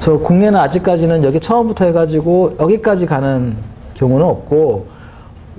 그래서 국내는 아직까지는 여기 처음부터 해가지고 여기까지 가는 경우는 없고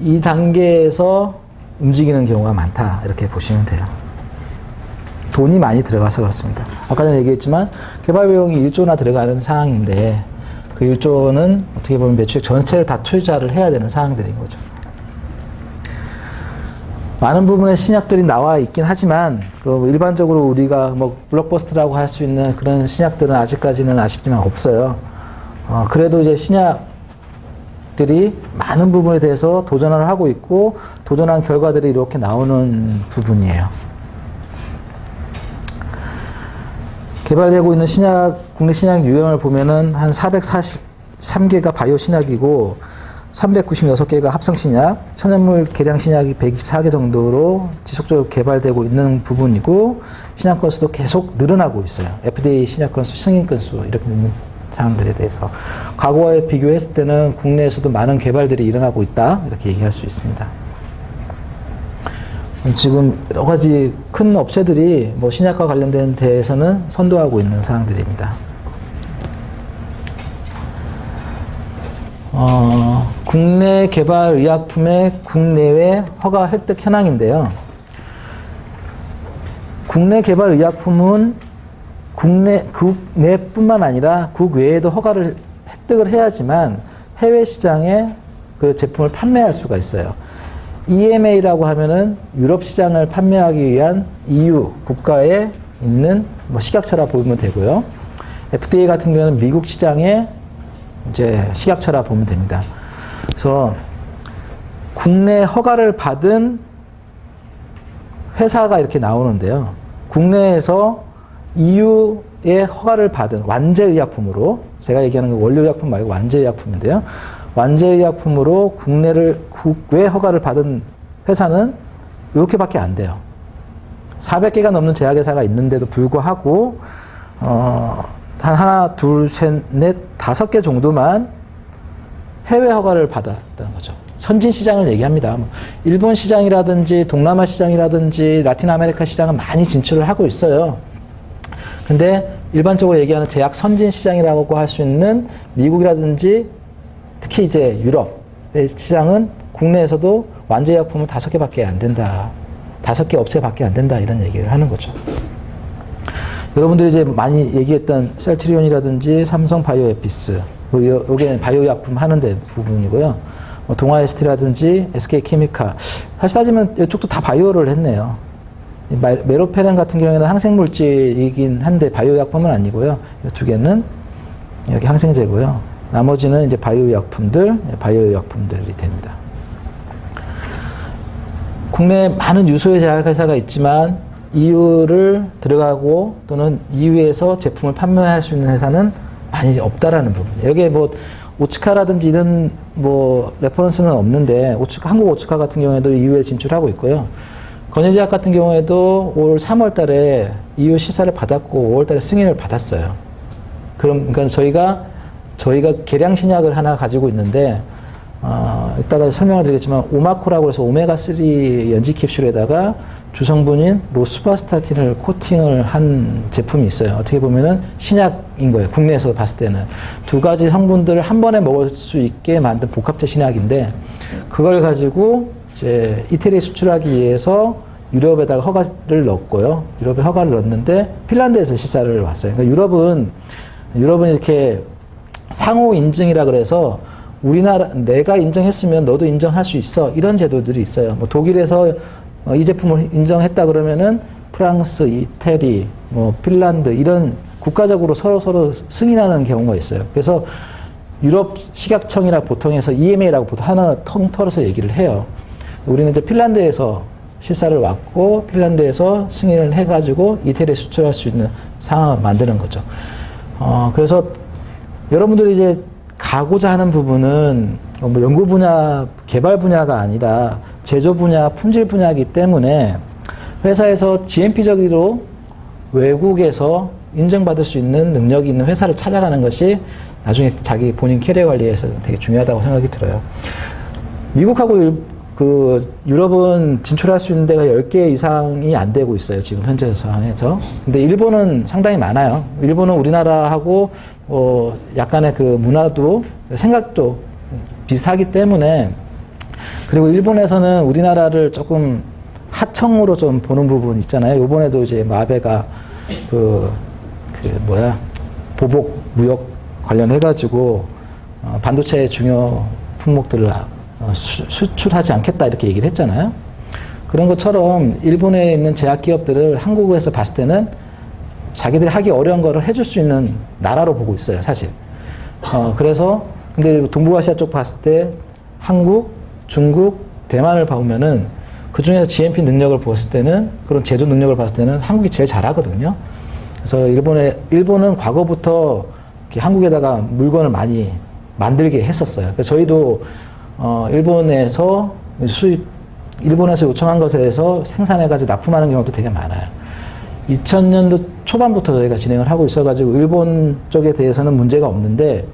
이 단계에서 움직이는 경우가 많다 이렇게 보시면 돼요. 돈이 많이 들어가서 그렇습니다. 아까 전에 얘기했지만 개발 비용이 1조나 들어가는 상황인데 그 1조는 어떻게 보면 매출액 전체를 다 투자를 해야 되는 상황들인 거죠. 많은 부분의 신약들이 나와 있긴 하지만 그 일반적으로 우리가 뭐 블록버스터라고 할 수 있는 그런 신약들은 아직까지는 아쉽지만 없어요. 그래도 이제 신약들이 많은 부분에 대해서 도전을 하고 있고 도전한 결과들이 이렇게 나오는 부분이에요. 개발되고 있는 신약, 국내 신약 유형을 보면은 한 443개가 바이오 신약이고 396개가 합성 신약, 천연물 개량 신약이 124개 정도로 지속적으로 개발되고 있는 부분이고 신약 건수도 계속 늘어나고 있어요. FDA 신약 건수, 승인 건수 이렇게 있는 상황들에 대해서 과거에 비교했을 때는 국내에서도 많은 개발들이 일어나고 있다 이렇게 얘기할 수 있습니다. 지금 여러 가지 큰 업체들이 뭐 신약과 관련된 데에서는 선도하고 있는 사항들입니다. 국내 개발 의약품의 국내외 허가 획득 현황인데요. 국내 개발 의약품은 국내뿐만 아니라 국외에도 허가를 획득을 해야지만 해외 시장에 그 제품을 판매할 수가 있어요. EMA라고 하면은 유럽 시장을 판매하기 위한 EU 국가에 있는 뭐 식약처라 보면 되고요. FDA 같은 경우는 미국 시장에 이제 식약처라 보면 됩니다. 그래서 국내 허가를 받은 회사가 이렇게 나오는데요. 국내에서 EU의 허가를 받은 완제의약품으로, 제가 얘기하는 건 원료의약품 말고 완제의약품인데요. 완제의약품으로 국외 허가를 받은 회사는 이렇게밖에 안 돼요. 400개가 넘는 제약회사가 있는데도 불구하고 한 하나, 둘, 셋, 넷, 5개 정도만 해외 허가를 받았다는 거죠. 선진 시장을 얘기합니다. 일본 시장이라든지 동남아 시장이라든지 라틴 아메리카 시장은 많이 진출을 하고 있어요. 근데 일반적으로 얘기하는 제약 선진 시장이라고 할 수 있는 미국이라든지 특히 이제 유럽의 시장은 국내에서도 완제약품은 5개밖에 안 된다. 5개 업체밖에 안 된다. 이런 얘기를 하는 거죠. 여러분들이 이제 많이 얘기했던 셀트리온이라든지 삼성 바이오에피스, 여기는 바이오 약품 하는 데 부분이고요. 동아에스티라든지 SK케미카. 사실 따지면 이쪽도 다 바이오를 했네요. 메로페렌 같은 경우에는 항생물질이긴 한데 바이오 약품은 아니고요. 이 두 개는 여기 항생제고요. 나머지는 이제 바이오 약품들이 됩니다. 국내에 많은 유수의 제약회사가 있지만 EU를 들어가고 또는 EU에서 제품을 판매할 수 있는 회사는 많이 없다라는 부분. 여기에 뭐 오츠카라든지 이런 뭐 레퍼런스는 없는데 한국 오츠카 같은 경우에도 EU에 진출하고 있고요. 건예제약 같은 경우에도 올 3월 달에 EU 시사를 받았고 5월 달에 승인을 받았어요. 그러니까 저희가 계량 신약을 하나 가지고 있는데 이따가 설명을 드리겠지만 오마코라고 해서 오메가3 연지 캡슐에다가 주성분인 로스바스타틴을 코팅을 한 제품이 있어요. 어떻게 보면은 신약인 거예요. 국내에서 봤을 때는. 2가지 성분들을 한 번에 먹을 수 있게 만든 복합제 신약인데 그걸 가지고 이제 이태리에 수출하기 위해서 유럽에다가 허가를 넣었고요. 유럽에 허가를 넣었는데 핀란드에서 시사를 왔어요. 그러니까 유럽은 이렇게 상호 인증이라 그래서 우리나라 내가 인정했으면 너도 인정할 수 있어. 이런 제도들이 있어요. 뭐 독일에서 이 제품을 인정했다 그러면은 프랑스, 이태리, 뭐 핀란드 이런 국가적으로 서로 승인하는 경우가 있어요. 그래서 유럽 식약청이라 보통 해서 EMA라고 보통 하나 통틀어서 얘기를 해요. 우리는 이제 핀란드에서 실사를 왔고 핀란드에서 승인을 해가지고 이태리에 수출할 수 있는 상황을 만드는 거죠. 그래서 여러분들이 이제 가고자 하는 부분은 뭐 연구 분야, 개발 분야가 아니라 제조 분야, 품질 분야이기 때문에 회사에서 GMP적으로 외국에서 인정받을 수 있는 능력이 있는 회사를 찾아가는 것이 나중에 자기 본인 캐리어 관리에서 되게 중요하다고 생각이 들어요. 미국하고 유럽은 진출할 수 있는 데가 10개 이상이 안 되고 있어요. 지금 현재 상황에서. 근데 일본은 상당히 많아요. 일본은 우리나라하고 약간의 그 문화도 생각도 비슷하기 때문에, 그리고 일본에서는 우리나라를 조금 하청으로 좀 보는 부분 있잖아요. 이번에도 이제 아베가 보복 무역 관련해가지고 반도체 중요 품목들을 수출하지 않겠다 이렇게 얘기를 했잖아요. 그런 것처럼 일본에 있는 제약 기업들을 한국에서 봤을 때는 자기들이 하기 어려운 거를 해줄 수 있는 나라로 보고 있어요, 사실. 그래서 근데 동북아시아 쪽 봤을 때 한국, 중국, 대만을 보면은 그 중에서 GMP 능력을 보았을 때는, 그런 제조 능력을 봤을 때는 한국이 제일 잘하거든요. 그래서 일본은 과거부터 이렇게 한국에다가 물건을 많이 만들게 했었어요. 그래서 저희도 일본에서 일본에서 요청한 것에 대해서 생산해가지고 납품하는 경우도 되게 많아요. 2000년도 초반부터 저희가 진행을 하고 있어가지고 일본 쪽에 대해서는 문제가 없는데,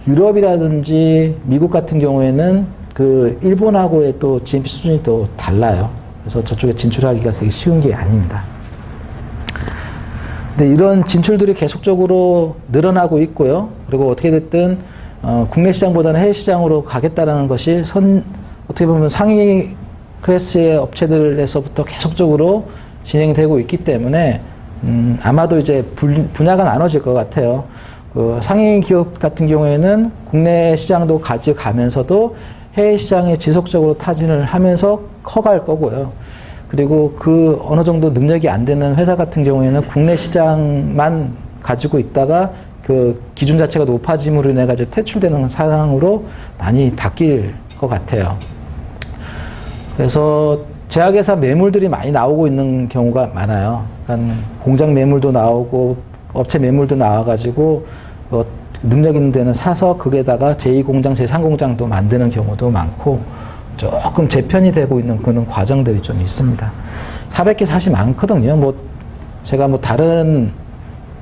유럽이라든지 미국 같은 경우에는 그 일본하고의 또 GMP 수준이 또 달라요. 그래서 저쪽에 진출하기가 되게 쉬운 게 아닙니다. 근데 이런 진출들이 계속적으로 늘어나고 있고요. 그리고 어떻게 됐든 국내 시장보다는 해외 시장으로 가겠다라는 것이 어떻게 보면 상위 클래스의 업체들에서부터 계속적으로 진행되고 있기 때문에 아마도 이제 분야가 나눠질 것 같아요. 그 상위 기업 같은 경우에는 국내 시장도 가져가면서도 해외 시장에 지속적으로 타진을 하면서 커갈 거고요. 그리고 그 어느 정도 능력이 안 되는 회사 같은 경우에는 국내 시장만 가지고 있다가 그 기준 자체가 높아짐으로 인해 가지고 퇴출되는 상황으로 많이 바뀔 것 같아요. 그래서 제약회사 매물들이 많이 나오고 있는 경우가 많아요. 그러니까 공장 매물도 나오고 업체 매물도 나와가지고 능력 있는 데는 사서 거기에다가 제2공장, 제3공장도 만드는 경우도 많고 조금 재편이 되고 있는 그런 과정들이 좀 있습니다. 400개 사실 많거든요. 제가 다른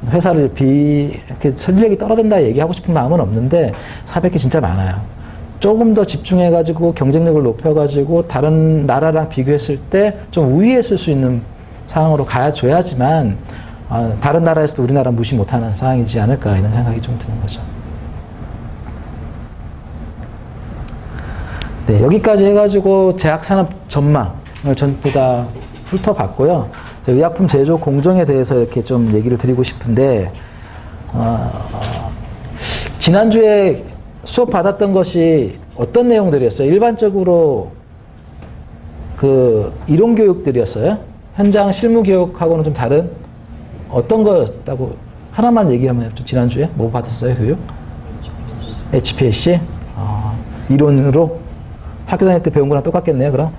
회사를 이렇게 설득력이 떨어진다 얘기하고 싶은 마음은 없는데 400개 진짜 많아요. 조금 더 집중해가지고 경쟁력을 높여가지고 다른 나라랑 비교했을 때 좀 우위에 쓸 수 있는 상황으로 가줘야지만 다른 나라에서도 우리나라 무시 못하는 상황이지 않을까 이런 생각이 좀 드는 거죠. 네, 여기까지 해가지고 제약산업 전망을 전부 다 훑어봤고요. 의약품 제조 공정에 대해서 이렇게 좀 얘기를 드리고 싶은데, 지난주에 수업 받았던 것이 어떤 내용들이었어요? 일반적으로 그 이론 교육들이었어요? 현장 실무 교육하고는 좀 다른 어떤 거였다고 하나만 얘기하면 좀 지난주에 뭐 받았어요, 교육? HPLC? 이론으로? 학교 다닐 때 배운 거랑 똑같겠네요, 그럼?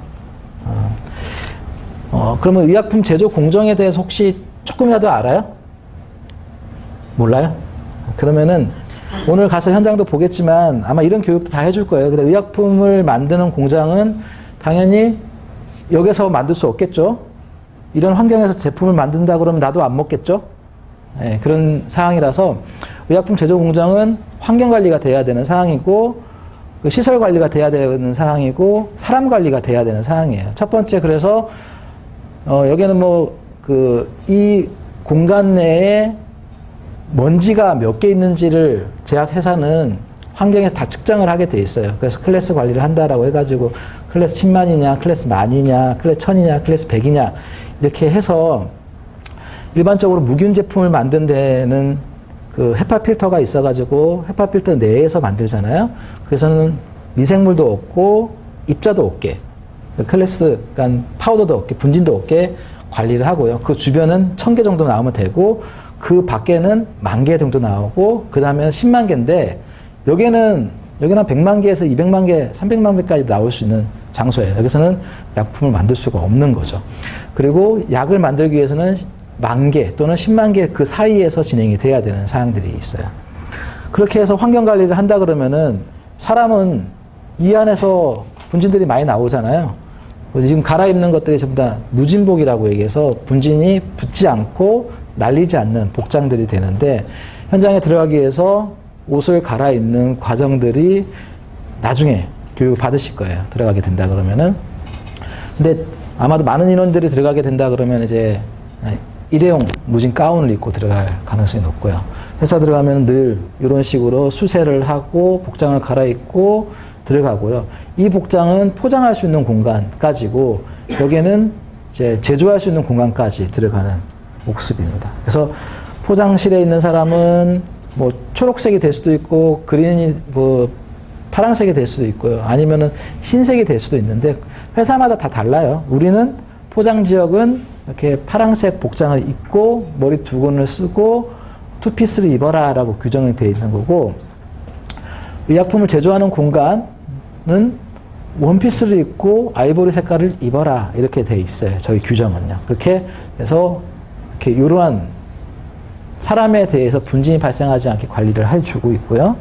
그러면 의약품 제조 공정에 대해서 혹시 조금이라도 알아요? 몰라요? 그러면은 오늘 가서 현장도 보겠지만 아마 이런 교육도 다 해줄 거예요. 근데 의약품을 만드는 공장은 당연히 여기서 만들 수 없겠죠. 이런 환경에서 제품을 만든다 그러면 나도 안 먹겠죠. 네, 그런 상황이라서 의약품 제조 공장은 환경 관리가 돼야 되는 상황이고, 그 시설 관리가 돼야 되는 상황이고, 사람 관리가 돼야 되는 상황이에요. 첫 번째, 그래서 여기는 이 공간 내에 먼지가 몇 개 있는지를 제약회사는 환경에서 다 측정을 하게 돼 있어요. 그래서 클래스 관리를 한다라고 해가지고 클래스 10만이냐, 클래스 만이냐, 클래스 1000이냐, 클래스 100이냐 이렇게 해서 일반적으로 무균 제품을 만든 데는 그 헤파 필터가 있어가지고 헤파 필터 내에서 만들잖아요. 그래서는 미생물도 없고 입자도 없게, 클래스, 그러니까 파우더도 없게, 분진도 없게 관리를 하고요. 그 주변은 1000개 정도 나오면 되고, 그 밖에는 10,000개 정도 나오고, 그 다음에 10만 개인데, 여기는 한 100만 개에서 200만 개, 300만 개까지 나올 수 있는 장소예요. 여기서는 약품을 만들 수가 없는 거죠. 그리고 약을 만들기 위해서는 10,000개 또는 10만 개 그 사이에서 진행이 돼야 되는 사항들이 있어요. 그렇게 해서 환경 관리를 한다 그러면은 사람은 이 안에서 분진들이 많이 나오잖아요. 지금 갈아입는 것들이 전부 다 무진복이라고 얘기해서 분진이 붙지 않고 날리지 않는 복장들이 되는데, 현장에 들어가기 위해서 옷을 갈아입는 과정들이 나중에 교육을 받으실 거예요. 들어가게 된다 그러면은. 근데 아마도 많은 인원들이 들어가게 된다 그러면 이제 일회용 무진 가운을 입고 들어갈 가능성이 높고요. 회사 들어가면 늘 이런 식으로 수세를 하고 복장을 갈아입고 들어가고요. 이 복장은 포장할 수 있는 공간까지고 여기에는 이제 제조할 수 있는 공간까지 들어가는 모습입니다. 그래서 포장실에 있는 사람은 뭐 초록색이 될 수도 있고 그린이 뭐 파란색이 될 수도 있고요. 아니면은 흰색이 될 수도 있는데 회사마다 다 달라요. 우리는 포장 지역은 이렇게 파란색 복장을 입고 머리 두건을 쓰고 투피스를 입어라라고 규정이 되어 있는 거고 의약품을 제조하는 공간은 원피스를 입고 아이보리 색깔을 입어라 이렇게 되어 있어요. 저희 규정은요. 그렇게 해서 이렇게 이러한 사람에 대해서 분진이 발생하지 않게 관리를 해주고 있고요.